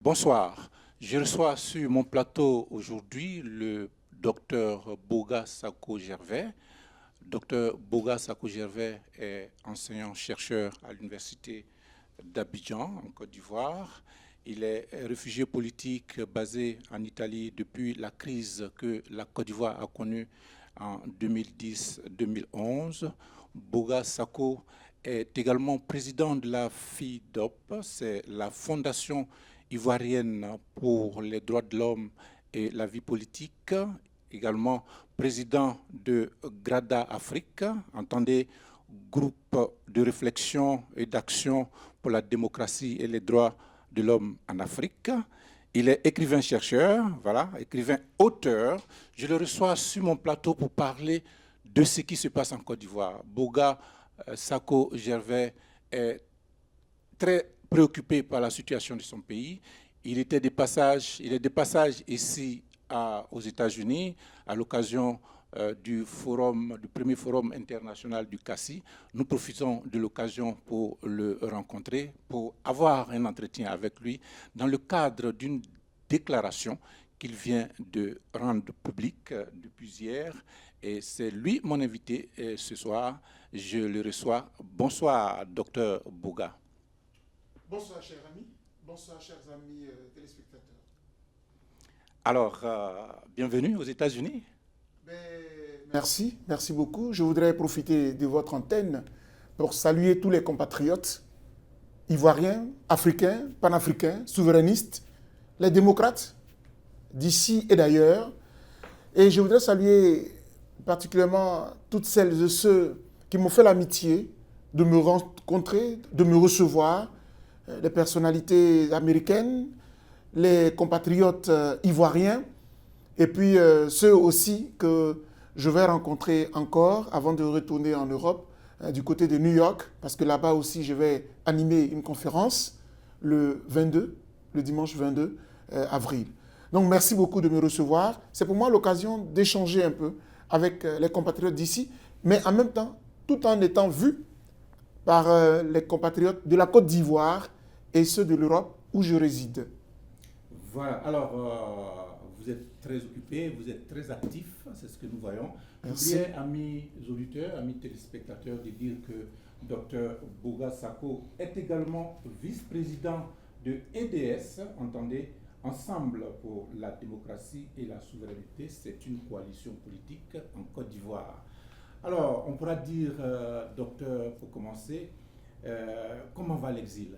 Bonsoir. Je reçois sur mon plateau aujourd'hui le docteur Boga Sako Gervais. Docteur Boga Sako Gervais est enseignant-chercheur à l'Université d'Abidjan, en Côte d'Ivoire. Il est réfugié politique basé en Italie depuis la crise que la Côte d'Ivoire a connue en 2010-2011. Boga Sako est également président de la FIDOP, c'est la Fondation ivoirienne pour les droits de l'homme et la vie politique, également président de GRADA Afrique, entendez, groupe de réflexion et d'action pour la démocratie et les droits de l'homme en Afrique. Il est écrivain-chercheur, voilà, écrivain-auteur. Je le reçois sur mon plateau pour parler de ce qui se passe en Côte d'Ivoire. Boga Sako Gervais est très préoccupé par la situation de son pays. Il est de passage ici aux États-Unis à l'occasion du premier forum international du CACI. Nous profitons de l'occasion pour le rencontrer, pour avoir un entretien avec lui dans le cadre d'une déclaration qu'il vient de rendre publique depuis hier. Et c'est lui mon invité ce soir. Je le reçois. Bonsoir, docteur Boga. Bonsoir, chers amis. Bonsoir, chers amis téléspectateurs. Alors, bienvenue aux États-Unis. Merci beaucoup. Je voudrais profiter de votre antenne pour saluer tous les compatriotes ivoiriens, africains, panafricains, souverainistes, les démocrates d'ici et d'ailleurs. Et je voudrais saluer particulièrement toutes celles et ceux qui m'ont fait l'amitié de me rencontrer, de me recevoir, les personnalités américaines, les compatriotes ivoiriens, et puis ceux aussi que je vais rencontrer encore avant de retourner en Europe, du côté de New York, parce que là-bas aussi je vais animer une conférence le dimanche 22 avril. Donc merci beaucoup de me recevoir. C'est pour moi l'occasion d'échanger un peu avec les compatriotes d'ici, mais en même temps, tout en étant vu par les compatriotes de la Côte d'Ivoire et ceux de l'Europe où je réside. Voilà, alors vous êtes très occupé, vous êtes très actif, c'est ce que nous voyons. Merci. J'oubliais, amis auditeurs, amis téléspectateurs, de dire que Dr Boga Sako est également vice-président de EDS, entendez, Ensemble pour la démocratie et la souveraineté. C'est une coalition politique en Côte d'Ivoire. Alors, on pourra dire, docteur, pour commencer, comment va l'exil?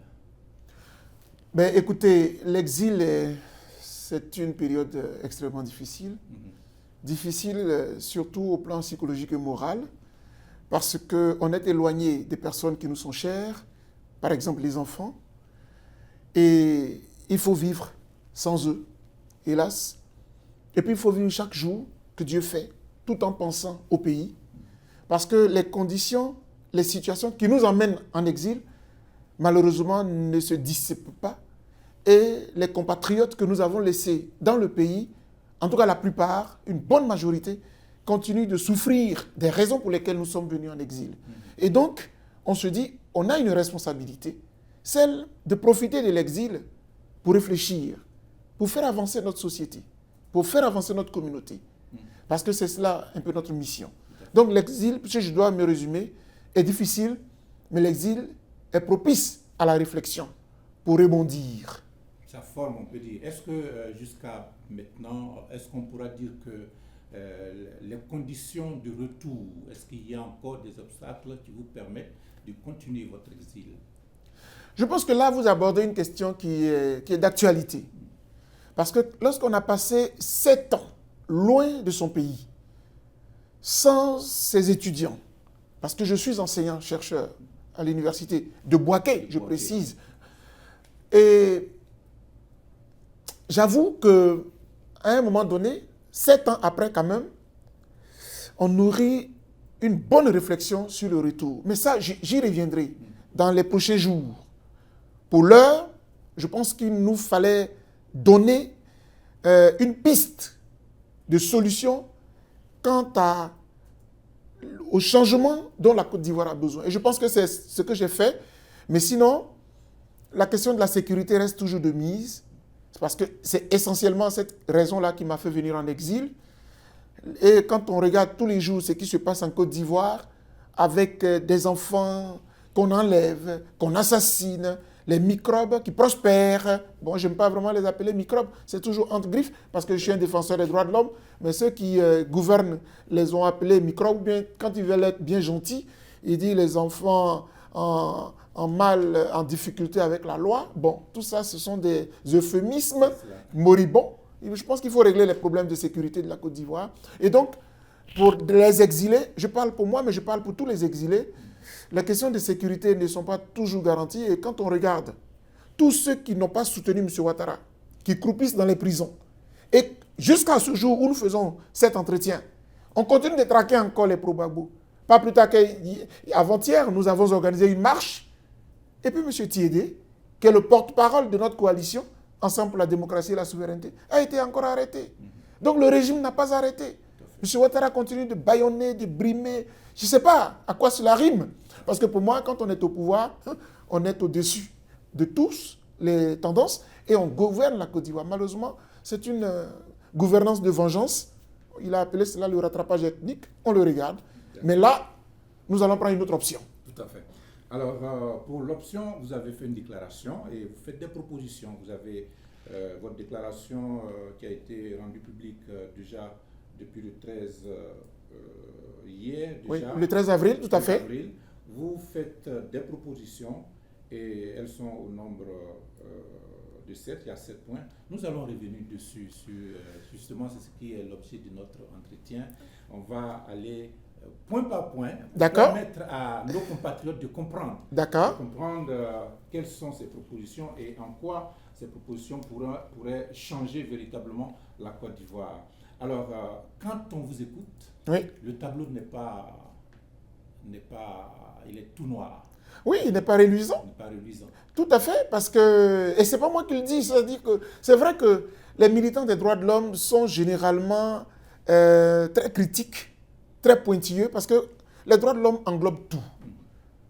Écoutez, l'exil, c'est une période extrêmement difficile. Difficile surtout au plan psychologique et moral, parce qu'on est éloigné des personnes qui nous sont chères, par exemple les enfants, et il faut vivre sans eux, hélas. Et puis il faut vivre chaque jour que Dieu fait, tout en pensant au pays, parce que les conditions, les situations qui nous emmènent en exil, malheureusement, ne se dissipent pas. Et les compatriotes que nous avons laissés dans le pays, en tout cas la plupart, une bonne majorité, continuent de souffrir des raisons pour lesquelles nous sommes venus en exil. Et donc, on se dit, on a une responsabilité, celle de profiter de l'exil pour réfléchir, pour faire avancer notre société, pour faire avancer notre communauté. Parce que c'est cela un peu notre mission. Donc l'exil, si je dois me résumer, est difficile, mais l'exil est propice à la réflexion pour rebondir. Sa forme, on peut dire. Est-ce que jusqu'à maintenant, est-ce qu'on pourra dire que les conditions de retour, est-ce qu'il y a encore des obstacles qui vous permettent de continuer votre exil? Je pense que là, vous abordez une question qui est d'actualité. Parce que lorsqu'on a passé 7 ans loin de son pays, sans ses étudiants, parce que je suis enseignant-chercheur à l'université de Bouaké, je précise, et j'avoue qu'à un moment donné, 7 ans après quand même, on nourrit une bonne réflexion sur le retour. Mais ça, j'y reviendrai dans les prochains jours. Pour l'heure, je pense qu'il nous fallait donner une piste de solution quant au changement dont la Côte d'Ivoire a besoin. Et je pense que c'est ce que j'ai fait. Mais sinon, la question de la sécurité reste toujours de mise. parce que c'est essentiellement cette raison-là qui m'a fait venir en exil. Et quand on regarde tous les jours ce qui se passe en Côte d'Ivoire, avec des enfants qu'on enlève, qu'on assassine, les microbes qui prospèrent. Bon, je n'aime pas vraiment les appeler microbes, c'est toujours entre griffes, parce que je suis un défenseur des droits de l'homme, mais ceux qui gouvernent les ont appelés microbes, ou bien quand ils veulent être bien gentils, ils disent les enfants en mal, en difficulté avec la loi. Bon, tout ça, ce sont des euphémismes moribonds. Je pense qu'il faut régler les problèmes de sécurité de la Côte d'Ivoire. Et donc, pour les exilés, je parle pour moi, mais je parle pour tous les exilés, les questions de sécurité ne sont pas toujours garanties. Et quand on regarde tous ceux qui n'ont pas soutenu M. Ouattara, qui croupissent dans les prisons, et jusqu'à ce jour où nous faisons cet entretien, on continue de traquer encore les pro-Gbagbo. Pas plus tard qu'avant-hier, nous avons organisé une marche. Et puis M. Tiédé, qui est le porte-parole de notre coalition, Ensemble pour la démocratie et la souveraineté, a été encore arrêté. Donc le régime n'a pas arrêté. M. Ouattara continue de bâillonner, de brimer. Je ne sais pas à quoi cela rime. Parce que pour moi, quand on est au pouvoir, on est au-dessus de tous les tendances et on gouverne la Côte d'Ivoire. Malheureusement, c'est une gouvernance de vengeance. Il a appelé cela le rattrapage ethnique. On le regarde. Mais là, nous allons prendre une autre option. Tout à fait. Alors, pour l'option, vous avez fait une déclaration et vous faites des propositions. Vous avez votre déclaration qui a été rendue publique déjà depuis le 13 hier. Déjà, oui, le 13 avril, tout à fait. Avril. Vous faites des propositions et elles sont au nombre de 7. Il y a 7 points. Nous allons revenir dessus. Justement, c'est ce qui est l'objet de notre entretien. On va aller point par point, pour permettre à nos compatriotes de comprendre. D'accord. De comprendre quelles sont ces propositions et en quoi ces propositions pourraient changer véritablement la Côte d'Ivoire. Alors, quand on vous écoute, oui, le tableau il est tout noir. Oui, il n'est pas reluisant. Il n'est pas reluisant. Tout à fait, parce que, et c'est pas moi qui le dis, c'est-à-dire que c'est vrai que les militants des droits de l'homme sont généralement très critiques, très pointilleux, parce que les droits de l'homme englobent tout.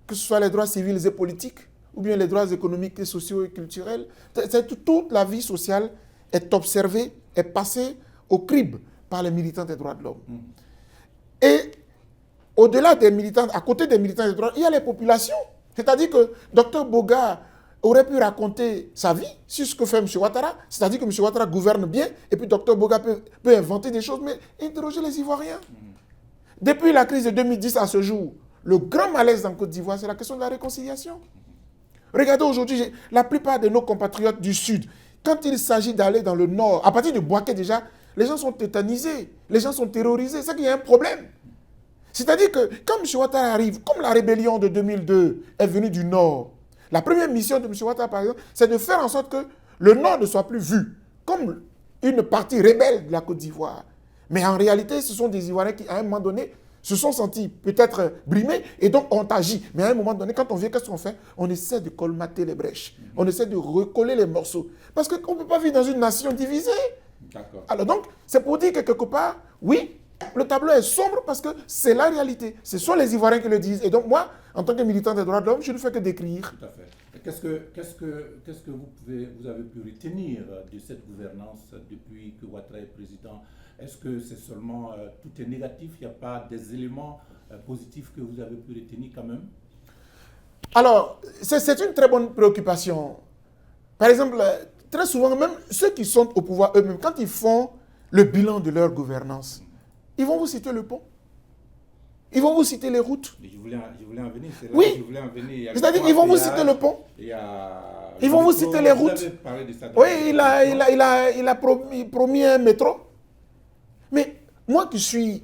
Que ce soit les droits civils et politiques, ou bien les droits économiques et sociaux et culturels. Toute la vie sociale est observée, est passée au crible par les militants des droits de l'homme. Et au-delà des militants, à côté des militants des droits de l'homme, il y a les populations. C'est-à-dire que Dr Boga aurait pu raconter sa vie sur ce que fait M. Ouattara, c'est-à-dire que M. Ouattara gouverne bien, et puis Dr Boga peut inventer des choses, mais interroger les Ivoiriens. Depuis la crise de 2010 à ce jour, le grand malaise en Côte d'Ivoire, c'est la question de la réconciliation. Regardez aujourd'hui, la plupart de nos compatriotes du Sud, quand il s'agit d'aller dans le Nord, à partir de Bouaké déjà, les gens sont tétanisés, les gens sont terrorisés, c'est qu'il y a un problème. C'est-à-dire que quand M. Ouattara arrive, comme la rébellion de 2002 est venue du Nord, la première mission de M. Ouattara, par exemple, c'est de faire en sorte que le Nord ne soit plus vu comme une partie rebelle de la Côte d'Ivoire. Mais en réalité, ce sont des Ivoiriens qui, à un moment donné, se sont sentis peut-être brimés et donc ont agi. Mais à un moment donné, quand on vient, qu'est-ce qu'on fait? On essaie de colmater les brèches. On essaie de recoller les morceaux. Parce qu'on ne peut pas vivre dans une nation divisée. D'accord. Alors donc, c'est pour dire que quelque part, oui, le tableau est sombre parce que c'est la réalité. Ce sont les Ivoiriens qui le disent. Et donc moi, en tant que militant des droits de l'homme, je ne fais que décrire. Tout à fait. Qu'est-ce que vous avez pu retenir de cette gouvernance depuis que Ouattara est président? Est-ce que c'est seulement tout est négatif? Il n'y a pas des éléments positifs que vous avez pu retenir quand même? Alors, c'est une très bonne préoccupation. Par exemple, très souvent, même ceux qui sont au pouvoir eux-mêmes, quand ils font le bilan de leur gouvernance, ils vont vous citer le pont. Ils vont vous citer les routes. Je voulais en venir. Oui. Je voulais en venir. C'est-à-dire qu'ils vont vous citer le pont. Ils vont vous citer les routes. Oui, il a promis un métro. Mais moi qui suis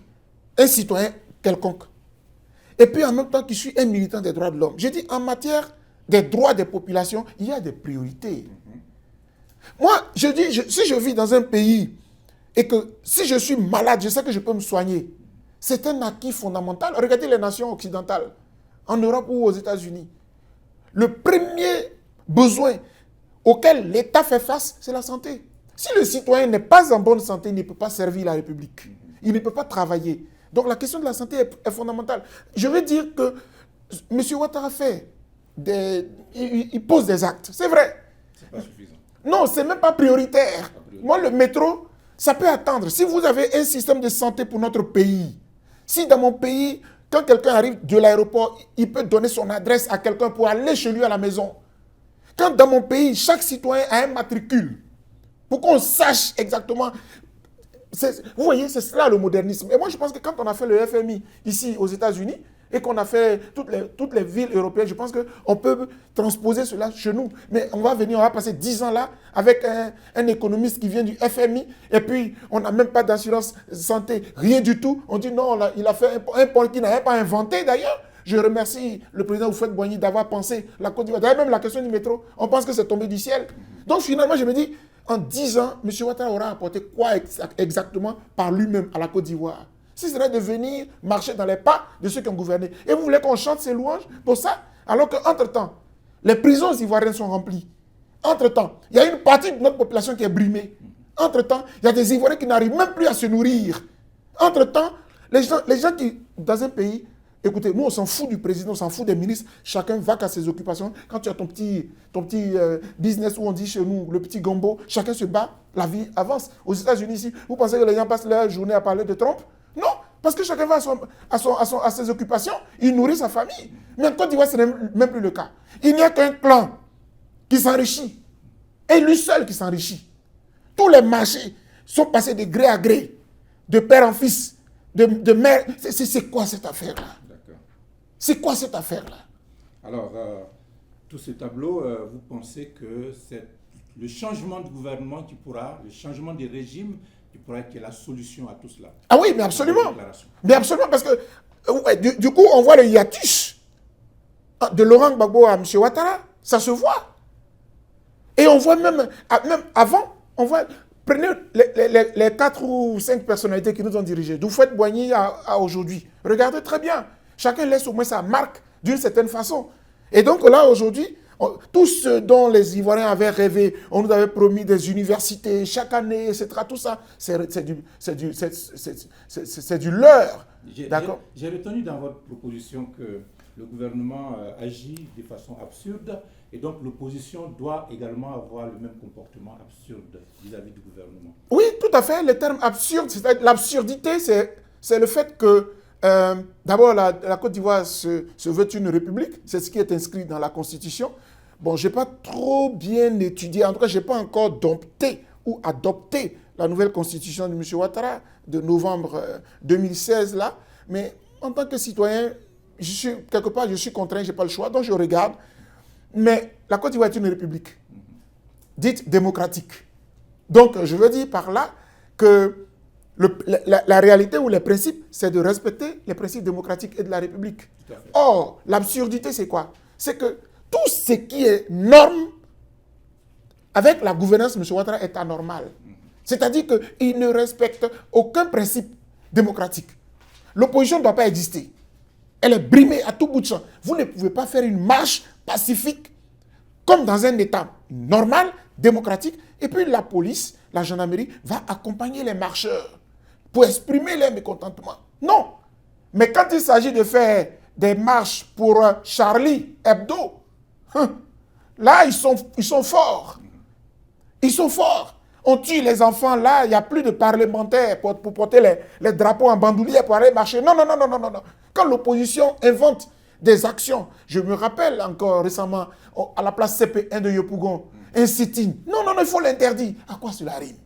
un citoyen quelconque, et puis en même temps qui suis un militant des droits de l'homme, je dis en matière des droits des populations, il y a des priorités. Moi, je dis, si je vis dans un pays et que si je suis malade, je sais que je peux me soigner. C'est un acquis fondamental. Regardez les nations occidentales, en Europe ou aux États-Unis. Le premier besoin auquel l'État fait face, c'est la santé. Si le citoyen n'est pas en bonne santé, il ne peut pas servir la République. Il ne peut pas travailler. Donc la question de la santé est fondamentale. Je veux dire que M. Ouattara fait il pose des actes. C'est vrai. C'est pas suffisant. Non, ce n'est même pas prioritaire. Moi, le métro, ça peut attendre. Si vous avez un système de santé pour notre pays, si dans mon pays, quand quelqu'un arrive de l'aéroport, il peut donner son adresse à quelqu'un pour aller chez lui à la maison. Quand dans mon pays, chaque citoyen a un matricule, pour qu'on sache exactement. Vous voyez, c'est cela le modernisme. Et moi, je pense que quand on a fait le FMI ici aux États-Unis et qu'on a fait toutes les villes européennes, je pense qu'on peut transposer cela chez nous. Mais on va passer 10 ans là avec un économiste qui vient du FMI et puis on n'a même pas d'assurance santé, rien du tout. On dit non, il a fait un point qu'il n'avait pas inventé d'ailleurs. Je remercie le président Houphouët-Boigny d'avoir pensé la Côte d'Ivoire. D'ailleurs, même la question du métro, on pense que c'est tombé du ciel. Donc finalement, je me dis, en 10 ans, M. Ouattara aura apporté quoi exactement par lui-même à la Côte d'Ivoire? Si ce serait de venir marcher dans les pas de ceux qui ont gouverné. Et vous voulez qu'on chante ses louanges pour ça? Alors qu'entre-temps, les prisons ivoiriennes sont remplies. Entre-temps, il y a une partie de notre population qui est brimée. Entre-temps, il y a des Ivoiriens qui n'arrivent même plus à se nourrir. Entre-temps, les gens qui, dans un pays, écoutez, nous on s'en fout du président, on s'en fout des ministres, chacun va à ses occupations. Quand tu as ton petit business où on dit chez nous, le petit gombo, chacun se bat, la vie avance. Aux États-Unis ici, vous pensez que les gens passent leur journée à parler de Trump? Non, parce que chacun va à ses occupations, il nourrit sa famille. Mais en Côte d'Ivoire, ce n'est même plus le cas. Il n'y a qu'un clan qui s'enrichit, et lui seul qui s'enrichit. Tous les marchés sont passés de gré à gré, de père en fils, de mère. C'est quoi cette affaire-là? C'est quoi cette affaire-là? Alors, tous ces tableaux, vous pensez que c'est le changement de gouvernement le changement des régimes qui pourra être la solution à tout cela? Ah oui, mais absolument. Mais absolument, parce que du coup, on voit le hiatus de Laurent Gbagbo à M. Ouattara. Ça se voit. Et on voit même avant, on voit. Prenez les 4 ou 5 personnalités qui nous ont dirigés, d'Houphouët-Boigny à aujourd'hui. Regardez très bien. Chacun laisse au moins sa marque d'une certaine façon. Et donc là, aujourd'hui, tout ce dont les Ivoiriens avaient rêvé, on nous avait promis des universités chaque année, etc. Tout ça, c'est du leurre. D'accord? J'ai retenu dans votre proposition que le gouvernement agit de façon absurde et donc l'opposition doit également avoir le même comportement absurde vis-à-vis du gouvernement. Oui, tout à fait. Le terme absurde, l'absurdité, c'est le fait que d'abord, la Côte d'Ivoire se veut une république. C'est ce qui est inscrit dans la Constitution. Bon, je n'ai pas trop bien étudié. En tout cas, je n'ai pas encore dompté ou adopté la nouvelle Constitution de M. Ouattara de novembre 2016, là. Mais en tant que citoyen, quelque part, je suis contraint, je n'ai pas le choix. Donc, je regarde. Mais la Côte d'Ivoire est une république, dite démocratique. Donc, je veux dire par là que la réalité ou les principes, c'est de respecter les principes démocratiques et de la République. Or, l'absurdité, c'est quoi? C'est que tout ce qui est norme, avec la gouvernance, M. Ouattara est anormal. C'est-à-dire qu'il ne respecte aucun principe démocratique. L'opposition ne doit pas exister. Elle est brimée à tout bout de champ. Vous ne pouvez pas faire une marche pacifique comme dans un État normal, démocratique, et puis la police, la gendarmerie va accompagner les marcheurs pour exprimer leur mécontentement. Non. Mais quand il s'agit de faire des marches pour Charlie Hebdo, là, ils sont forts. Ils sont forts. On tue les enfants, là, il n'y a plus de parlementaires pour porter les drapeaux en bandoulière pour aller marcher. Non, non, non, non, non, non. Quand l'opposition invente des actions, je me rappelle encore récemment, à la place CP1 de Yopougon, un sit-in. Non, non, non, il faut l'interdire. À quoi cela rime?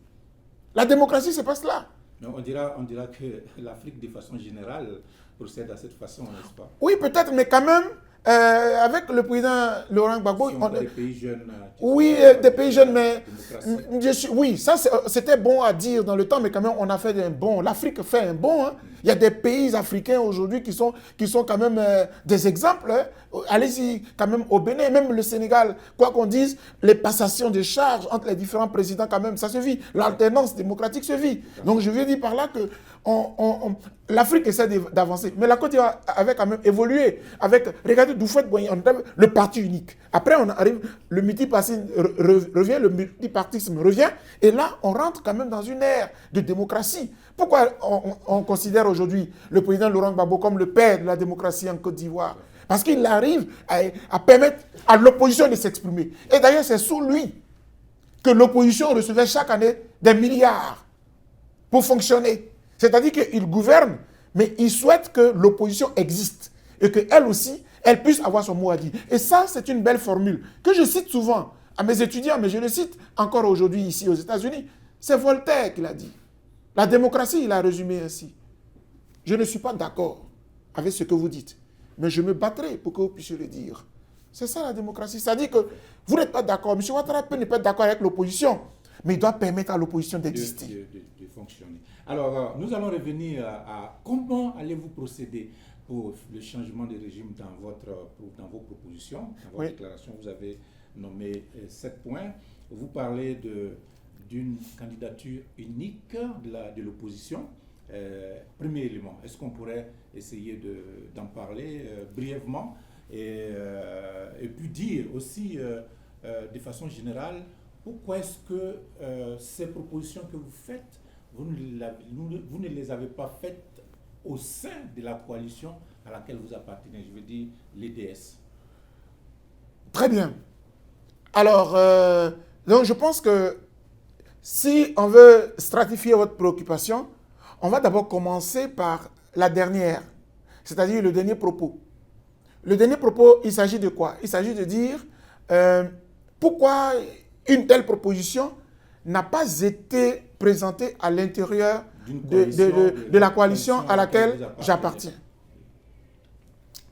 La démocratie, c'est pas cela. On dira que l'Afrique, de façon générale, procède à cette façon, n'est-ce pas? Oui, peut-être, mais quand même, avec le président Laurent Gbagbo... Si on a des pays jeunes... Oui, des pays jeunes, mais... Oui, ça, c'était bon à dire dans le temps, mais quand même, on a fait un bond. L'Afrique fait un bond. Hein. Il y a des pays africains aujourd'hui qui sont quand même des exemples. Hein. Allez-y, quand même, au Bénin, même le Sénégal, quoi qu'on dise, les passations de charges entre les différents présidents, quand même, ça se vit. L'alternance démocratique se vit. Donc, je veux dire par là que l'Afrique essaie d'avancer. Mais la Côte d'Ivoire avait quand même évolué. Regardez, Houphouët-Boigny, on avait le parti unique. Après, on arrive, le multipartisme revient, le multipartisme revient. Et là, on rentre quand même dans une ère de démocratie. Pourquoi on considère aujourd'hui le président Laurent Gbagbo comme le père de la démocratie en Côte d'Ivoire? Parce qu'il arrive à permettre à l'opposition de s'exprimer. Et d'ailleurs, c'est sous lui que l'opposition recevait chaque année des milliards pour fonctionner. C'est-à-dire qu'ils gouvernent, mais ils souhaitent que l'opposition existe et qu'elle aussi, elle puisse avoir son mot à dire. Et ça, c'est une belle formule que je cite souvent à mes étudiants, mais je le cite encore aujourd'hui ici aux États-Unis. C'est Voltaire qui l'a dit. La démocratie, il a résumé ainsi. Je ne suis pas d'accord avec ce que vous dites, mais je me battrai pour que vous puissiez le dire. C'est ça la démocratie. C'est-à-dire que vous n'êtes pas d'accord. M. Ouattara peut ne pas être d'accord avec l'opposition, mais il doit permettre à l'opposition d'exister. De fonctionner. Alors, nous allons revenir à comment allez-vous procéder pour le changement de régime dans vos propositions, dans votre déclaration. Vous avez nommé 7 points. Vous parlez d'une candidature unique de l'opposition. Premier élément, est-ce qu'on pourrait essayer d'en parler brièvement et puis dire aussi de façon générale pourquoi est-ce que ces propositions que vous faites, vous ne les avez pas faites au sein de la coalition à laquelle vous appartenez, je veux dire l'EDS. Très bien. Alors, donc je pense que si on veut stratifier votre préoccupation, on va d'abord commencer par la dernière, c'est-à-dire le dernier propos. Le dernier propos, il s'agit de quoi? Il s'agit de dire pourquoi une telle proposition n'a pas été présentée à l'intérieur de la coalition à laquelle j'appartiens.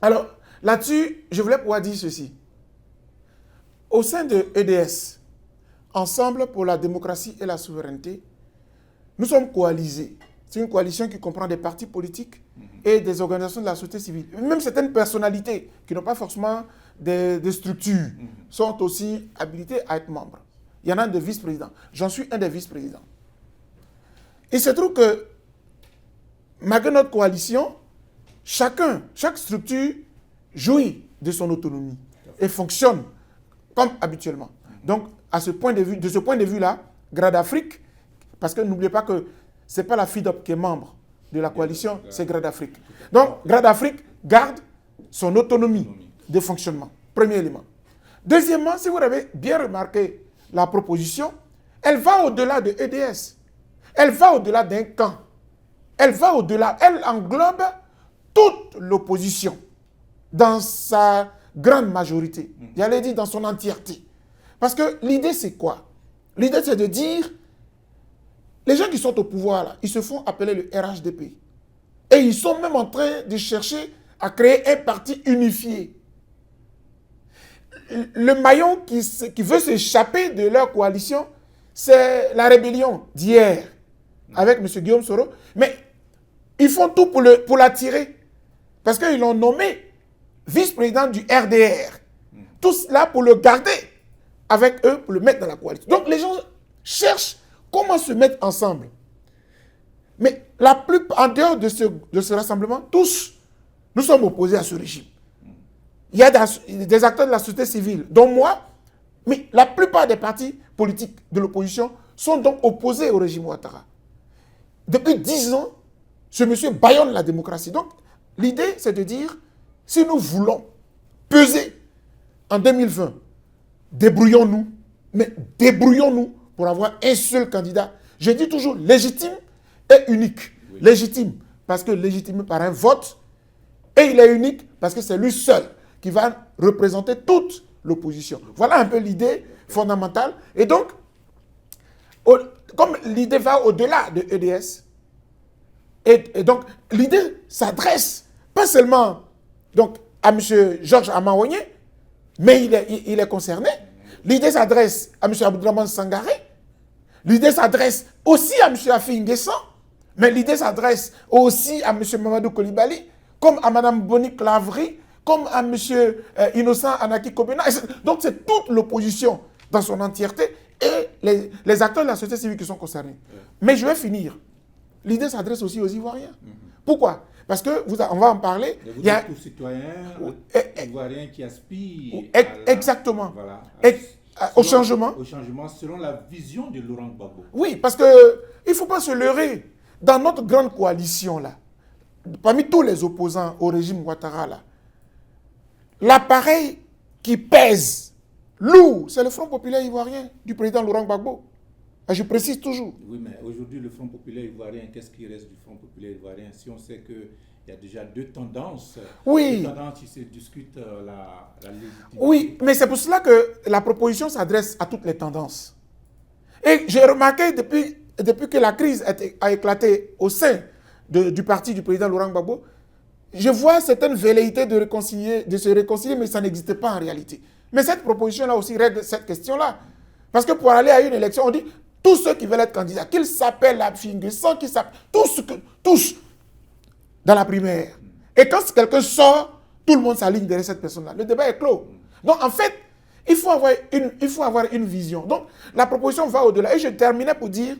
Alors, là-dessus, je voulais pouvoir dire ceci. Au sein de EDS, Ensemble pour la démocratie et la souveraineté, nous sommes coalisés. C'est une coalition qui comprend des partis politiques et des organisations de la société civile. Même certaines personnalités qui n'ont pas forcément des structures sont aussi habilitées à être membres. Il y en a des vice-présidents. J'en suis un des vice-présidents. Il se trouve que, malgré notre coalition, chaque structure jouit de son autonomie et fonctionne comme habituellement. Donc, de ce point de vue-là, Grad Afrique, parce que n'oubliez pas que ce n'est pas la FIDOP qui est membre de la coalition, c'est Grad Afrique. Donc, Grad Afrique garde son autonomie de fonctionnement. Premier élément. Deuxièmement, si vous avez bien remarqué la proposition, elle va au-delà de EDS. Elle va au-delà d'un camp. Elle va au-delà. Elle englobe toute l'opposition dans sa grande majorité. J'allais dire dans son entièreté. Parce que l'idée, c'est quoi? L'idée, c'est de dire, les gens qui sont au pouvoir, là, ils se font appeler le RHDP. Et ils sont même en train de chercher à créer un parti unifié. Le maillon qui veut s'échapper de leur coalition, c'est la rébellion d'hier, avec M. Guillaume Soro. Mais ils font tout pour l'attirer. Parce qu'ils l'ont nommé vice-président du RDR. Tout cela pour le garder avec eux, pour le mettre dans la coalition. Donc les gens cherchent comment se mettre ensemble. Mais la plupart, en dehors de ce rassemblement, tous, nous sommes opposés à ce régime. Il y a des acteurs de la société civile, dont moi, mais la plupart des partis politiques de l'opposition sont donc opposés au régime Ouattara. Depuis 10 ans, ce monsieur bâillonne la démocratie. Donc, l'idée, c'est de dire, si nous voulons peser en 2020, débrouillons-nous, mais débrouillons-nous pour avoir un seul candidat. Je dis toujours légitime et unique. Oui. Légitime, parce que légitimé par un vote, et il est unique parce que c'est lui seul qui va représenter toute l'opposition. Voilà un peu l'idée fondamentale. Et donc, comme l'idée va au-delà de EDS, et donc l'idée s'adresse pas seulement donc, à M. Georges Amaouagné, mais il est concerné. L'idée s'adresse à M. Abdourahmane Sangaré. L'idée s'adresse aussi à M. Afi Nguessan. Mais l'idée s'adresse aussi à M. Mamadou Coulibaly, comme à Mme Boni Clavry, comme à M. Innocent Anaki Kobena. Donc c'est toute l'opposition dans son entièreté et les acteurs de la société civile qui sont concernés. Mais je vais finir. L'idée s'adresse aussi aux Ivoiriens. Pourquoi? Parce que, on va en parler. Il y a tous citoyens ivoiriens qui aspirent exactement. Voilà, au changement. Au changement selon la vision de Laurent Gbagbo. Oui, parce qu'il ne faut pas se leurrer. Dans notre grande coalition, là, parmi tous les opposants au régime Ouattara, là, l'appareil qui pèse lourd, c'est le Front populaire ivoirien du président Laurent Gbagbo. Et je précise toujours. Oui, mais aujourd'hui, le Front populaire ivoirien, qu'est-ce qui reste du Front populaire ivoirien si on sait qu'il y a déjà deux tendances? Oui. Deux tendances qui se discutent la légitimité. Oui, mais c'est pour cela que la proposition s'adresse à toutes les tendances. Et j'ai remarqué depuis que la crise a éclaté au sein du parti du président Laurent Gbagbo, je vois certaines velléités de se réconcilier, mais ça n'existe pas en réalité. Mais cette proposition-là aussi règle cette question-là. Parce que pour aller à une élection, on dit tous ceux qui veulent être candidats, qu'ils s'appellent la sans qu'ils s'appellent, tous dans la primaire. Et quand quelqu'un sort, tout le monde s'aligne derrière cette personne-là. Le débat est clos. Donc en fait, il faut avoir une vision. Donc la proposition va au-delà. Et je terminais pour dire,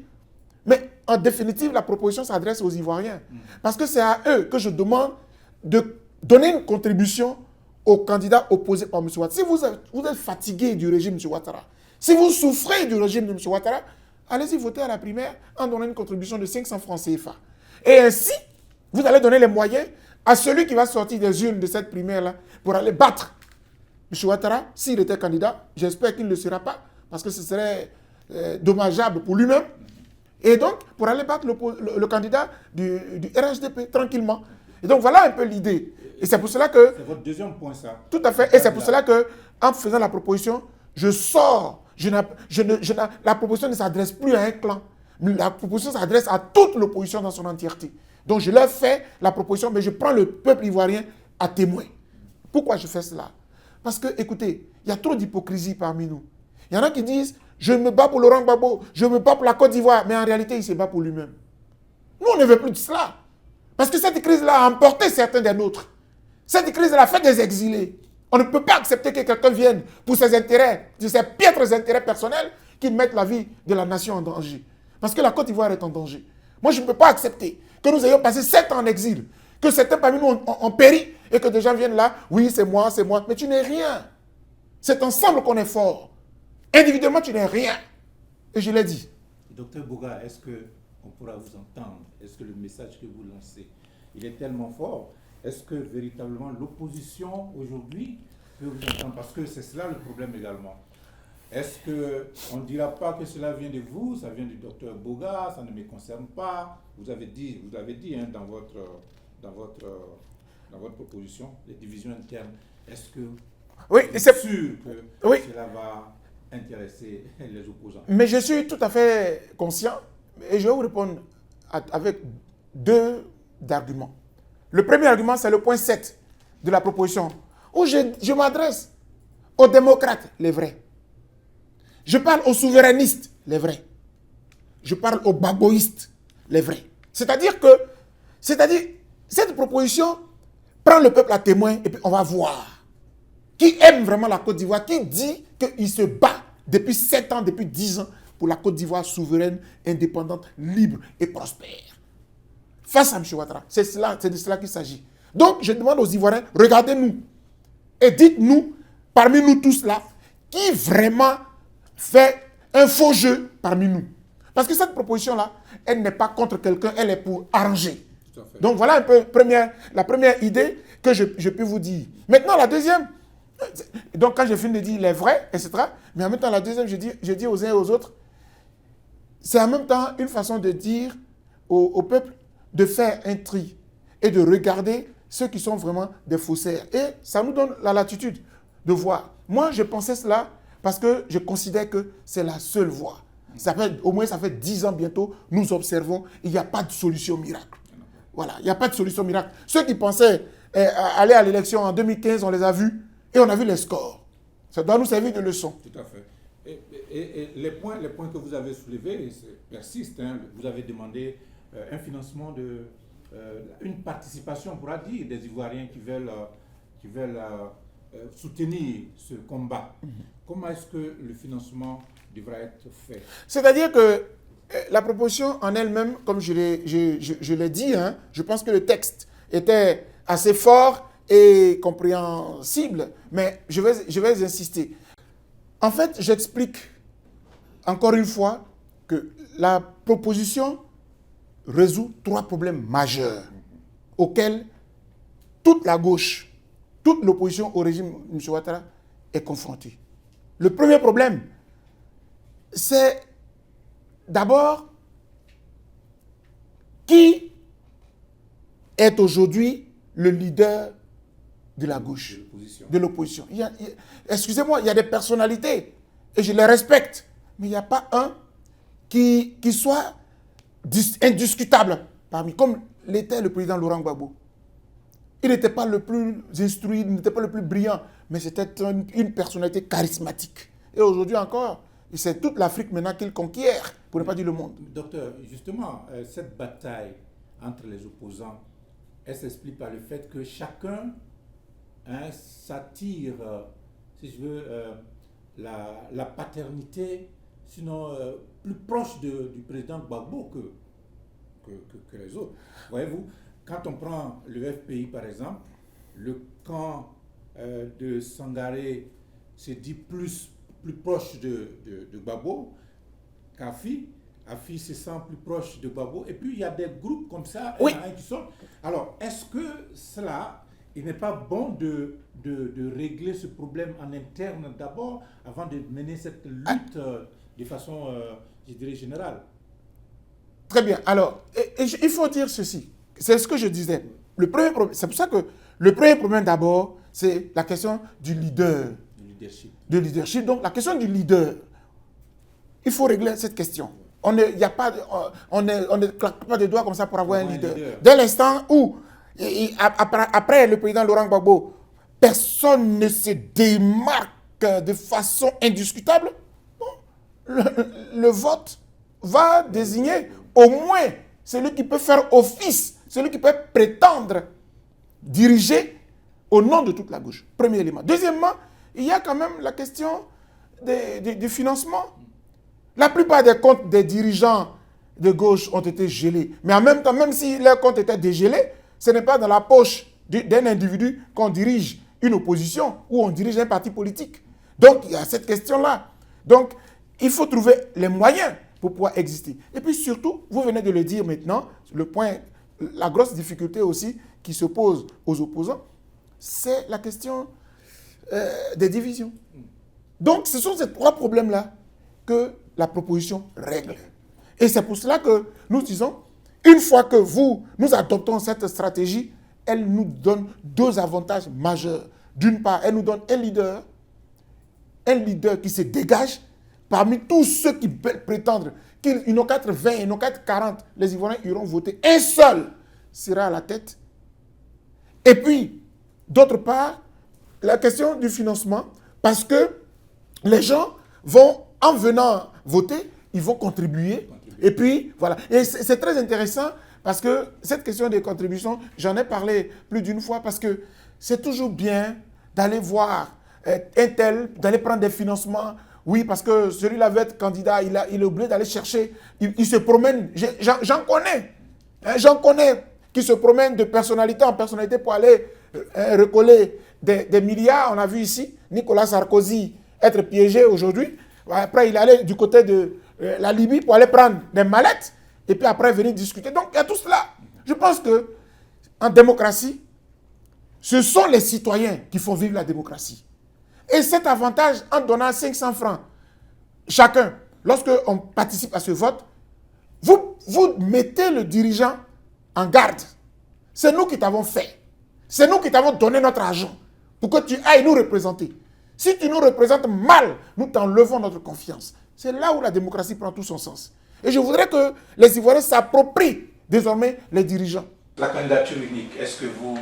mais en définitive, la proposition s'adresse aux Ivoiriens. Parce que c'est à eux que je demande de donner une contribution aux candidats opposés par M. Ouattara. Si vous êtes fatigué du régime de M. Ouattara, si vous souffrez du régime de M. Ouattara, allez-y voter à la primaire en donnant une contribution de 500 francs CFA. Et ainsi, vous allez donner les moyens à celui qui va sortir des urnes de cette primaire-là pour aller battre M. Ouattara. S'il était candidat, j'espère qu'il ne le sera pas, parce que ce serait dommageable pour lui-même. Et donc, pour aller battre le candidat du RHDP tranquillement. Et donc, voilà un peu l'idée. Et c'est pour cela que... C'est votre deuxième point, ça. Tout à fait. Et c'est pour cela que, en faisant la proposition, je sors. La proposition ne s'adresse plus à un clan. La proposition s'adresse à toute l'opposition dans son entièreté. Donc, je leur fais la proposition, mais je prends le peuple ivoirien à témoin. Pourquoi je fais cela? Parce que, écoutez, il y a trop d'hypocrisie parmi nous. Il y en a qui disent, je me bats pour Laurent Gbagbo, je me bats pour la Côte d'Ivoire, mais en réalité, il se bat pour lui-même. Nous, on ne veut plus de cela. Parce que cette crise-là a emporté certains des nôtres. Cette crise-là a fait des exilés. On ne peut pas accepter que quelqu'un vienne pour ses intérêts, de ses piètres intérêts personnels, qui mettent la vie de la nation en danger. Parce que la Côte d'Ivoire est en danger. Moi, je ne peux pas accepter que nous ayons passé 7 ans en exil, que certains parmi nous ont péri, et que des gens viennent là, oui, c'est moi, mais tu n'es rien. C'est ensemble qu'on est fort. Individuellement, tu n'es rien. Et je l'ai dit. Docteur Boga, est-ce qu'on pourra vous entendre? Est-ce que le message que vous lancez, il est tellement fort? Est-ce que véritablement l'opposition aujourd'hui peut vous entendre? Parce que c'est cela le problème également. Est-ce qu'on ne dira pas que cela vient de vous, ça vient du docteur Boga, ça ne me concerne pas? Vous l'avez dit hein, dans votre proposition, les divisions internes. Est-ce que vous êtes sûr que cela va intéresser les opposants? Mais je suis tout à fait conscient et je vais vous répondre avec 2 arguments. Le premier argument, c'est le point 7 de la proposition, où je m'adresse aux démocrates, les vrais. Je parle aux souverainistes, les vrais. Je parle aux gbagboïstes, les vrais. C'est-à-dire, cette proposition prend le peuple à témoin et puis on va voir qui aime vraiment la Côte d'Ivoire, qui dit qu'il se bat depuis 7 ans, depuis 10 ans pour la Côte d'Ivoire souveraine, indépendante, libre et prospère. Face à M. Ouattara. C'est de cela qu'il s'agit. Donc, je demande aux Ivoiriens, regardez-nous et dites-nous, parmi nous tous là, qui vraiment fait un faux jeu parmi nous. Parce que cette proposition-là, elle n'est pas contre quelqu'un, elle est pour arranger. Donc, voilà un peu la première idée que je peux vous dire. Maintenant, la deuxième, donc quand je finis de dire les vrais, etc., mais en même temps, la deuxième, je dis aux uns et aux autres, c'est en même temps une façon de dire au peuple de faire un tri et de regarder ceux qui sont vraiment des faussaires. Et ça nous donne la latitude de voir. Moi, je pensais cela parce que je considère que c'est la seule voie. Au moins, ça fait 10 ans bientôt, nous observons, il n'y a pas de solution miracle. Voilà, il n'y a pas de solution miracle. Ceux qui pensaient aller à l'élection en 2015, on les a vus et on a vu les scores. Ça doit nous servir de leçon. Tout à fait. Et les points que vous avez soulevés persistent. Hein. Vous avez demandé un financement une participation, on pourra dire, des Ivoiriens qui veulent soutenir ce combat. Comment est-ce que le financement devra être fait? C'est-à-dire que la proposition en elle-même, comme je l'ai dit, hein, je pense que le texte était assez fort et compréhensible, mais je vais insister. En fait, j'explique encore une fois que la proposition résout 3 problèmes majeurs auxquels toute la gauche, toute l'opposition au régime de M. Ouattara est confrontée. Le premier problème, c'est d'abord qui est aujourd'hui le leader de la gauche, de l'opposition. Excusez-moi, il y a des personnalités et je les respecte, mais il n'y a pas un qui soit indiscutable parmi, comme l'était le président Laurent Gbagbo. Il n'était pas le plus instruit, il n'était pas le plus brillant, mais c'était une personnalité charismatique. Et aujourd'hui encore, c'est toute l'Afrique maintenant qu'il conquiert, pour ne pas dire le monde. Docteur, justement, cette bataille entre les opposants, elle s'explique par le fait que chacun s'attire, si je veux, la paternité, sinon plus proche du président Gbagbo que les autres. Voyez-vous, quand on prend le FPI par exemple, le camp de Sangaré se dit plus proche de Gbagbo qu'Afi. Afi se sent plus proche de Gbagbo. Et puis il y a des groupes comme ça qui sont. Alors, est-ce que cela, il n'est pas bon de régler ce problème en interne d'abord, avant de mener cette lutte de façon, je dirais, générale? Très bien. Alors, il faut dire ceci. C'est ce que je disais. Le premier problème, c'est pour ça que le premier problème d'abord, c'est la question du leader. Du leadership. Donc, la question du leader, il faut régler cette question. On ne claque pas des doigts comme ça pour avoir un leader. Dès l'instant où, après le président Laurent Gbagbo, personne ne se démarque de façon indiscutable, le vote va désigner au moins celui qui peut faire office, celui qui peut prétendre diriger au nom de toute la gauche. Premier élément. Deuxièmement, il y a quand même la question du financement. La plupart des comptes des dirigeants de gauche ont été gelés. Mais en même temps, même si leurs comptes étaient dégelés, ce n'est pas dans la poche d'un individu qu'on dirige une opposition ou on dirige un parti politique. Donc, il y a cette question-là. Donc, il faut trouver les moyens pour pouvoir exister. Et puis surtout, vous venez de le dire maintenant, le point, la grosse difficulté aussi qui se pose aux opposants, c'est la question des divisions. Donc, ce sont ces trois problèmes-là que la proposition règle. Et c'est pour cela que nous disons, une fois que nous adoptons cette stratégie, elle nous donne deux avantages majeurs. D'une part, elle nous donne un leader qui se dégage parmi tous ceux qui prétendent qu'ils n'ont qu'à être 20, ils n'ont qu'à être 40, les Ivoiriens iront voter. Un seul sera à la tête. Et puis, d'autre part, la question du financement, parce que les gens vont, en venant voter, ils vont contribuer. Et puis, voilà. Et c'est très intéressant parce que cette question des contributions, j'en ai parlé plus d'une fois parce que c'est toujours bien d'aller voir un tel, d'aller prendre des financements. Oui, parce que celui-là veut être candidat, il est obligé d'aller chercher, il se promène. J'en connais qui se promènent de personnalité en personnalité pour aller recoller des milliards. On a vu ici Nicolas Sarkozy être piégé aujourd'hui. Après, il allait du côté de la Libye pour aller prendre des mallettes et puis après venir discuter. Donc, il y a tout cela. Je pense qu'en démocratie, ce sont les citoyens qui font vivre la démocratie. Et cet avantage, en donnant 500 francs chacun, lorsqu'on participe à ce vote, vous mettez le dirigeant en garde. C'est nous qui t'avons fait. C'est nous qui t'avons donné notre argent pour que tu ailles nous représenter. Si tu nous représentes mal, nous t'enlevons notre confiance. C'est là où la démocratie prend tout son sens. Et je voudrais que les Ivoiriens s'approprient désormais les dirigeants. La candidature unique, est-ce que vous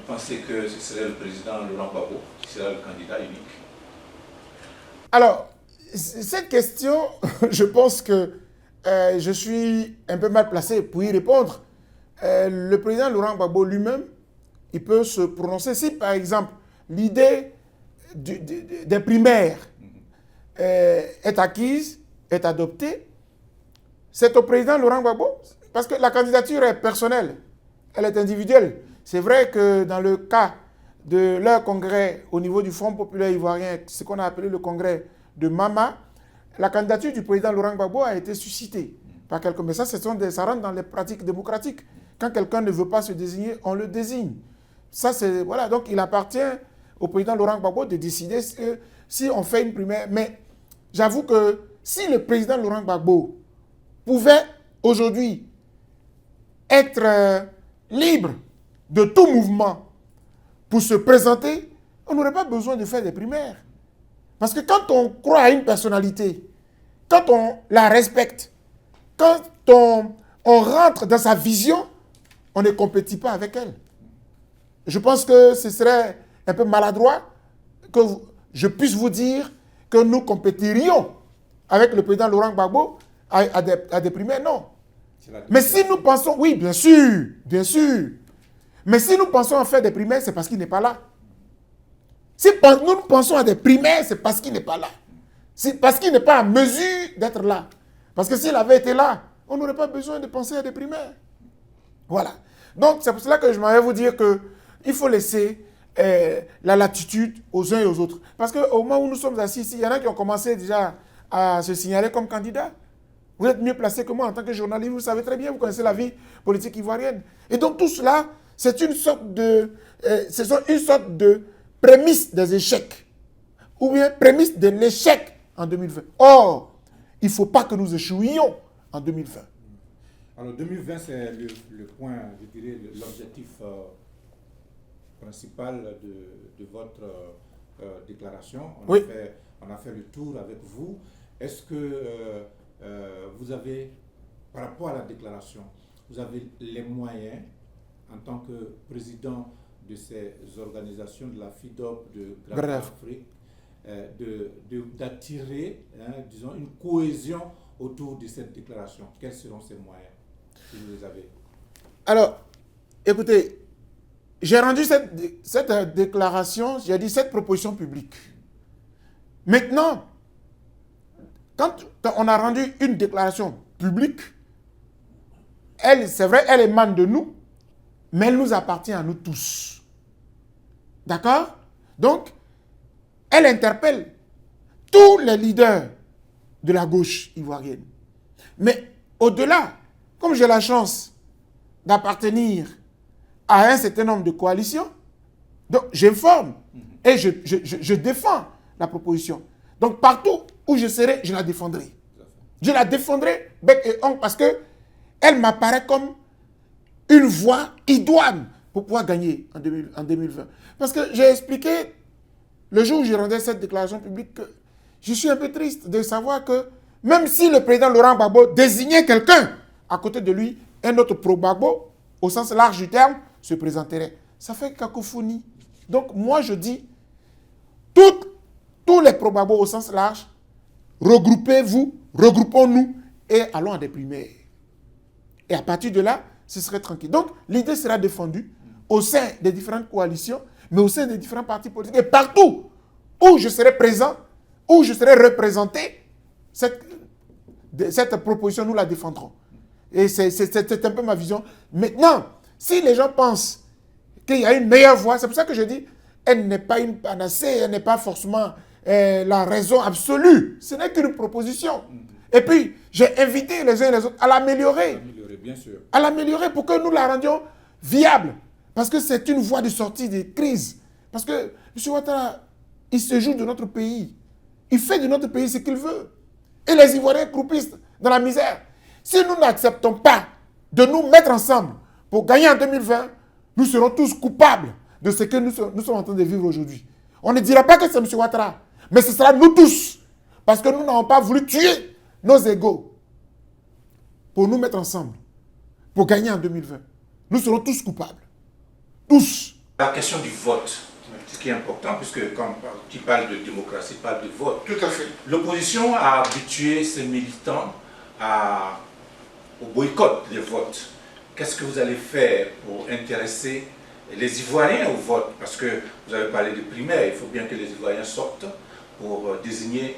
pensez que ce serait le président Laurent Gbagbo qui serait le candidat unique? Alors, cette question, je pense que je suis un peu mal placé pour y répondre. Le président Laurent Gbagbo lui-même, il peut se prononcer. Si, par exemple, l'idée des primaires est acquise, est adoptée, c'est au président Laurent Gbagbo, parce que la candidature est personnelle, elle est individuelle. C'est vrai que dans le cas de leur congrès au niveau du Front populaire ivoirien, ce qu'on a appelé le congrès de Mama, la candidature du président Laurent Gbagbo a été suscitée par quelques... Mais ça rentre dans les pratiques démocratiques. Quand quelqu'un ne veut pas se désigner, on le désigne. Ça, c'est... Voilà, donc il appartient au président Laurent Gbagbo de décider si on fait une primaire. Mais j'avoue que si le président Laurent Gbagbo pouvait aujourd'hui être libre de tout mouvement pour se présenter, on n'aurait pas besoin de faire des primaires. Parce que quand on croit à une personnalité, quand on la respecte, quand on rentre dans sa vision, on ne compétit pas avec elle. Je pense que ce serait un peu maladroit que je puisse vous dire que nous compétirions avec le président Laurent Gbagbo à des primaires, non. Mais si nous pensons, oui, bien sûr, mais si nous pensons à faire des primaires, c'est parce qu'il n'est pas là. Si nous pensons à des primaires, c'est parce qu'il n'est pas là. C'est parce qu'il n'est pas en mesure d'être là. Parce que s'il avait été là, on n'aurait pas besoin de penser à des primaires. Voilà. Donc, c'est pour cela que je m'en vais vous dire qu'il faut laisser la latitude aux uns et aux autres. Parce qu'au moment où nous sommes assis ici, il y en a qui ont commencé déjà à se signaler comme candidats. Vous êtes mieux placé que moi en tant que journaliste, vous savez très bien, vous connaissez la vie politique ivoirienne. Et donc tout cela, c'est une sorte de prémisse des échecs, ou bien prémisse de l'échec en 2020. Or, il ne faut pas que nous échouions en 2020. Alors 2020, c'est le point, je dirais, l'objectif principal de votre déclaration. Oui. On a fait le tour avec vous. Est-ce que vous avez, par rapport à la déclaration, vous avez les moyens, en tant que président de ces organisations de la FIDOP de Grande Afrique, d'attirer, disons, une cohésion autour de cette déclaration? Quels seront ces moyens, si vous les avez? Alors, écoutez, j'ai rendu cette déclaration, j'ai dit cette proposition publique. Maintenant, quand on a rendu une déclaration publique, c'est vrai, elle émane de nous, mais elle nous appartient à nous tous. D'accord? Donc, elle interpelle tous les leaders de la gauche ivoirienne. Mais au-delà, comme j'ai la chance d'appartenir à un certain nombre de coalitions, donc j'informe et je défends la proposition. Donc partout où je serai, je la défendrai. Je la défendrai bec et ongle parce qu'elle m'apparaît comme une voie idoine pour pouvoir gagner en 2020. Parce que j'ai expliqué, le jour où je rendais cette déclaration publique, que je suis un peu triste de savoir que même si le président Laurent Gbagbo désignait quelqu'un à côté de lui, un autre pro-Gbagbo, au sens large du terme, se présenterait. Ça fait cacophonie. Donc moi je dis, tous les pro-Gbagbo au sens large, regroupez-vous, regroupons-nous et allons à des primaires. Et à partir de là, ce serait tranquille. Donc l'idée sera défendue au sein des différentes coalitions, mais au sein des différents partis politiques. Et partout où je serai présent, où je serai représenté, cette proposition, nous la défendrons. Et c'est un peu ma vision. Maintenant, si les gens pensent qu'il y a une meilleure voie, c'est pour ça que je dis, elle n'est pas une panacée, elle n'est pas forcément la raison absolue. Ce n'est qu'une proposition. Et puis, j'ai invité les uns et les autres à l'améliorer. Bien sûr. À l'améliorer pour que nous la rendions viable. Parce que c'est une voie de sortie des crises. Parce que M. Ouattara, il se joue de notre pays. Il fait de notre pays ce qu'il veut. Et les Ivoiriens croupissent dans la misère. Si nous n'acceptons pas de nous mettre ensemble pour gagner en 2020, nous serons tous coupables de ce que nous sommes en train de vivre aujourd'hui. On ne dira pas que c'est M. Ouattara, mais ce sera nous tous. Parce que nous n'avons pas voulu tuer nos égaux pour nous mettre ensemble, pour gagner en 2020. Nous serons tous coupables. Tous. La question du vote, ce qui est important, puisque quand tu parles de démocratie, tu parles de vote. Tout à fait. L'opposition a habitué ses militants au boycott des votes. Qu'est-ce que vous allez faire pour intéresser les Ivoiriens au vote? Parce que vous avez parlé de primaires, il faut bien que les Ivoiriens sortent pour désigner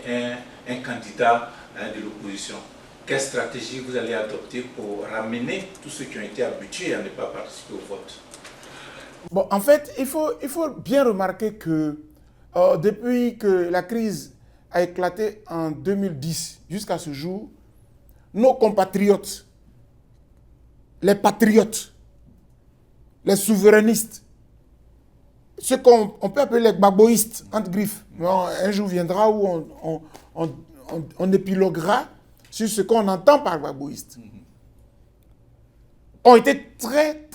un candidat de l'opposition. Quelle stratégie vous allez adopter pour ramener tous ceux qui ont été habitués à ne pas participer au vote? Bon, en fait, il faut bien remarquer que depuis que la crise a éclaté en 2010 jusqu'à ce jour, nos compatriotes, les patriotes, les souverainistes, ce qu'on peut appeler les gbagboïstes, entre griffes. Un jour viendra où on épiloguera sur ce qu'on entend par gbagboïste. Ont été très,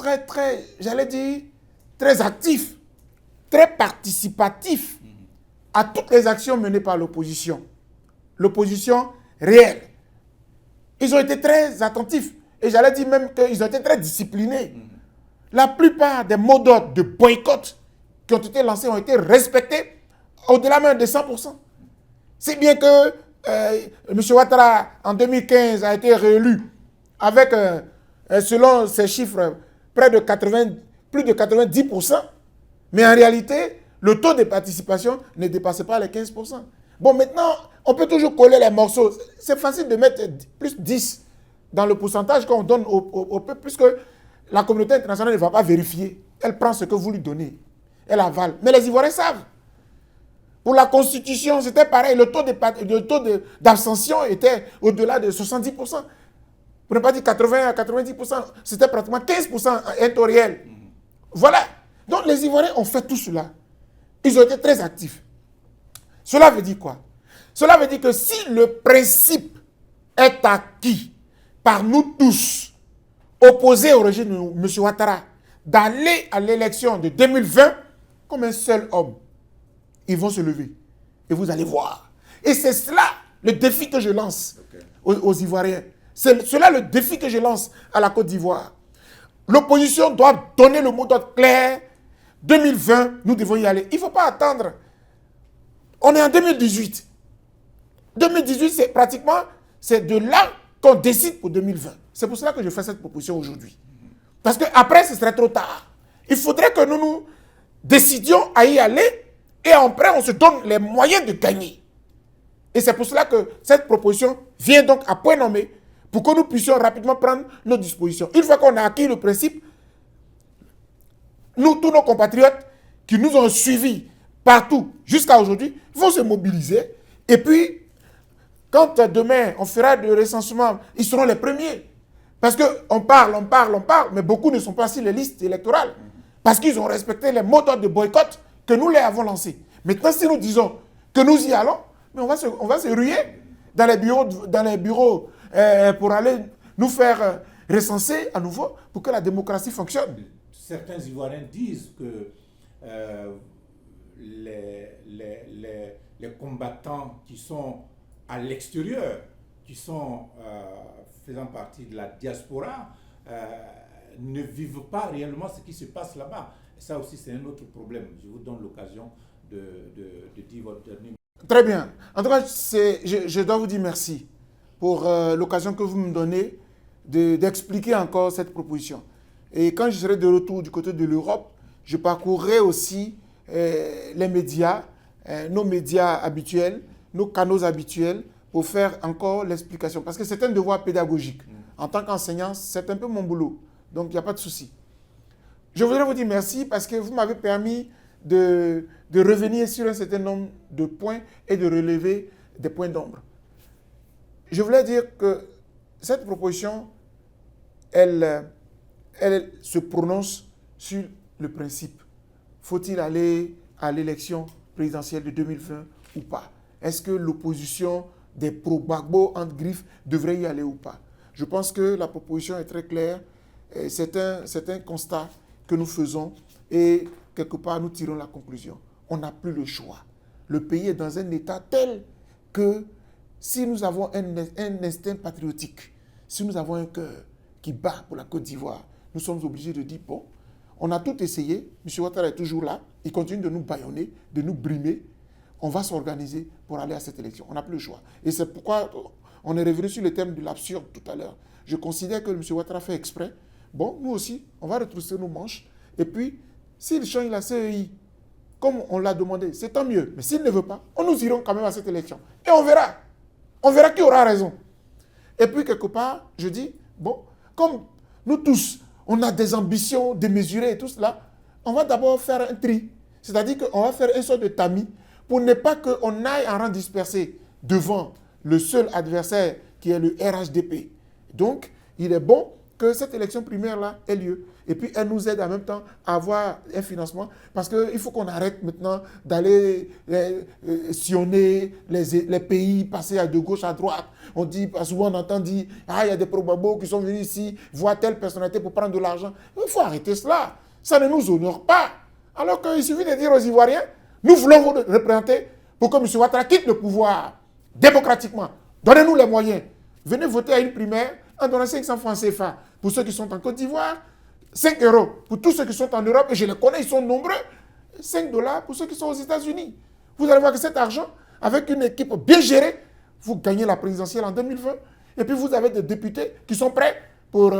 j'allais dire, très actifs, très participatifs à toutes les actions menées par l'opposition. L'opposition réelle. Ils ont été très attentifs. Et j'allais dire même qu'ils ont été très disciplinés. La plupart des mots d'ordre de boycott qui ont été lancés ont été respectés au-delà même de 100%. C'est bien que M. Ouattara, en 2015, a été réélu avec, selon ses chiffres, plus de 90%. Mais en réalité, le taux de participation ne dépassait pas les 15%. Bon, maintenant, on peut toujours coller les morceaux. C'est facile de mettre plus 10 dans le pourcentage qu'on donne au peuple, puisque la communauté internationale ne va pas vérifier. Elle prend ce que vous lui donnez. Elle avale. Mais les Ivoiriens savent. Pour la Constitution, c'était pareil. Le taux d'abstention était au-delà de 70%. Pour ne pas dire 80 à 90%. C'était pratiquement 15% un taux réel. Voilà. Donc les Ivoiriens ont fait tout cela. Ils ont été très actifs. Cela veut dire quoi? Cela veut dire que si le principe est acquis par nous tous, opposés au régime de M. Ouattara, d'aller à l'élection de 2020 comme un seul homme, ils vont se lever. Et vous allez voir. Et c'est cela le défi que je lance aux Ivoiriens. C'est cela le défi que je lance à la Côte d'Ivoire. L'opposition doit donner le mot d'ordre clair. 2020, nous devons y aller. Il ne faut pas attendre. On est en 2018. 2018, c'est pratiquement, c'est de là qu'on décide pour 2020. C'est pour cela que je fais cette proposition aujourd'hui. Parce qu'après, ce serait trop tard. Il faudrait que nous décidions à y aller et après, on se donne les moyens de gagner. Et c'est pour cela que cette proposition vient donc à point nommé pour que nous puissions rapidement prendre nos dispositions. Une fois qu'on a acquis le principe, nous, tous nos compatriotes qui nous ont suivis partout jusqu'à aujourd'hui, vont se mobiliser. Et puis, quand demain, on fera le recensement, ils seront les premiers. Parce qu'on parle, mais beaucoup ne sont pas sur les listes électorales. Parce qu'ils ont respecté les mots d'ordre de boycott que nous les avons lancés. Maintenant, si nous disons que nous y allons, mais on va se ruer dans les bureaux pour aller nous faire recenser à nouveau pour que la démocratie fonctionne. Certains Ivoiriens disent que les combattants qui sont à l'extérieur, qui sont faisant partie de la diaspora, ne vivent pas réellement ce qui se passe là-bas. Et ça aussi, c'est un autre problème. Je vous donne l'occasion de dire votre dernier. Très bien. En tout cas, je dois vous dire merci pour l'occasion que vous me donnez d'expliquer encore cette proposition. Et quand je serai de retour du côté de l'Europe, je parcourrai aussi les médias, nos médias habituels, nos canaux habituels, pour faire encore l'explication. Parce que c'est un devoir pédagogique. En tant qu'enseignant, c'est un peu mon boulot. Donc, il n'y a pas de souci. Je voudrais vous dire merci parce que vous m'avez permis de revenir sur un certain nombre de points et de relever des points d'ombre. Je voulais dire que cette proposition, elle se prononce sur le principe. Faut-il aller à l'élection présidentielle de 2020 ou pas? Est-ce que l'opposition des pro-Gbagbo, entre griffes, devrait y aller ou pas? Je pense que la proposition est très claire. C'est un constat que nous faisons et quelque part nous tirons la conclusion. On n'a plus le choix. Le pays est dans un état tel que si nous avons un instinct patriotique, si nous avons un cœur qui bat pour la Côte d'Ivoire, nous sommes obligés de dire, bon, on a tout essayé, M. Ouattara est toujours là, il continue de nous bâillonner, de nous brimer, on va s'organiser pour aller à cette élection. On n'a plus le choix. Et c'est pourquoi on est revenu sur le thème de l'absurde tout à l'heure. Je considère que M. Ouattara fait exprès. Bon, nous aussi, on va retrousser nos manches. Et puis, s'il change la CEI, comme on l'a demandé, c'est tant mieux. Mais s'il ne veut pas, on nous irons quand même à cette élection. Et on verra. On verra qui aura raison. Et puis, quelque part, je dis, bon, comme nous tous, on a des ambitions démesurées et tout cela, on va d'abord faire un tri. C'est-à-dire qu'on va faire une sorte de tamis pour ne pas qu'on aille en rang dispersé devant le seul adversaire qui est le RHDP. Donc, il est bon que cette élection primaire-là ait lieu. Et puis, elle nous aide en même temps à avoir un financement. Parce qu'il faut qu'on arrête maintenant d'aller sillonner les pays, passer de gauche à droite. On dit, souvent on entend dire, ah, il y a des probabos qui sont venus ici, voir telle personnalité pour prendre de l'argent. Il faut arrêter cela. Ça ne nous honore pas. Alors qu'il suffit de dire aux Ivoiriens, nous voulons vous représenter pour que M. Ouattara quitte le pouvoir démocratiquement. Donnez-nous les moyens. Venez voter à une primaire en donnant 500 francs CFA pour ceux qui sont en Côte d'Ivoire, 5 € pour tous ceux qui sont en Europe, et je les connais, ils sont nombreux, 5 $ pour ceux qui sont aux États-Unis. Vous allez voir que cet argent, avec une équipe bien gérée, vous gagnez la présidentielle en 2020. Et puis vous avez des députés qui sont prêts pour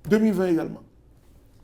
2020 également.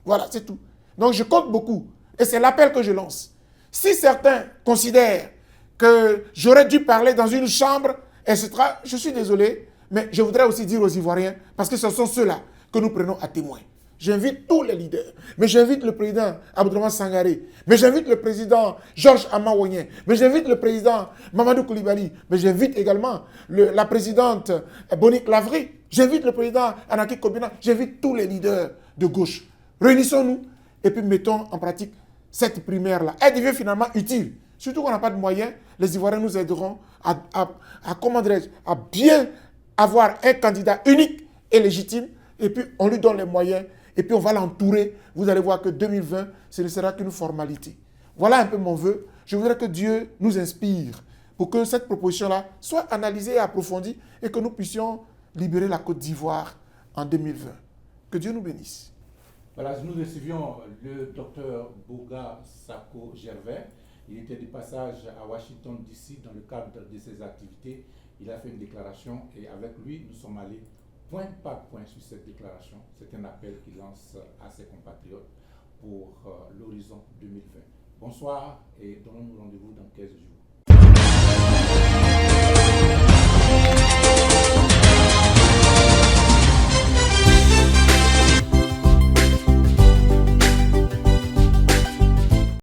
Voilà, c'est tout. Donc je compte beaucoup. Et c'est l'appel que je lance. Si certains considèrent que j'aurais dû parler dans une chambre, etc., je suis désolé, mais je voudrais aussi dire aux Ivoiriens, parce que ce sont ceux-là que nous prenons à témoin. J'invite tous les leaders, mais j'invite le président Abdourahmane Sangaré, mais j'invite le président Georges Amawoyen, mais j'invite le président Mamadou Koulibaly, mais j'invite également la présidente Bonique Lavry, j'invite le président Anaki Kobina, j'invite tous les leaders de gauche. Réunissons-nous et puis mettons en pratique cette primaire-là. Elle devient finalement utile. Surtout qu'on n'a pas de moyens, les Ivoiriens nous aideront à bien avoir un candidat unique et légitime, et puis on lui donne les moyens, et puis on va l'entourer. Vous allez voir que 2020, ce ne sera qu'une formalité. Voilà un peu mon vœu. Je voudrais que Dieu nous inspire pour que cette proposition-là soit analysée et approfondie et que nous puissions libérer la Côte d'Ivoire en 2020. Que Dieu nous bénisse. Voilà, nous recevions le docteur Bouga Sako Gervais. Il était de passage à Washington DC dans le cadre de ses activités. Il a fait une déclaration et avec lui, nous sommes allés point par point sur cette déclaration. C'est un appel qu'il lance à ses compatriotes pour l'horizon 2020. Bonsoir et donnons-nous rendez-vous dans 15 jours.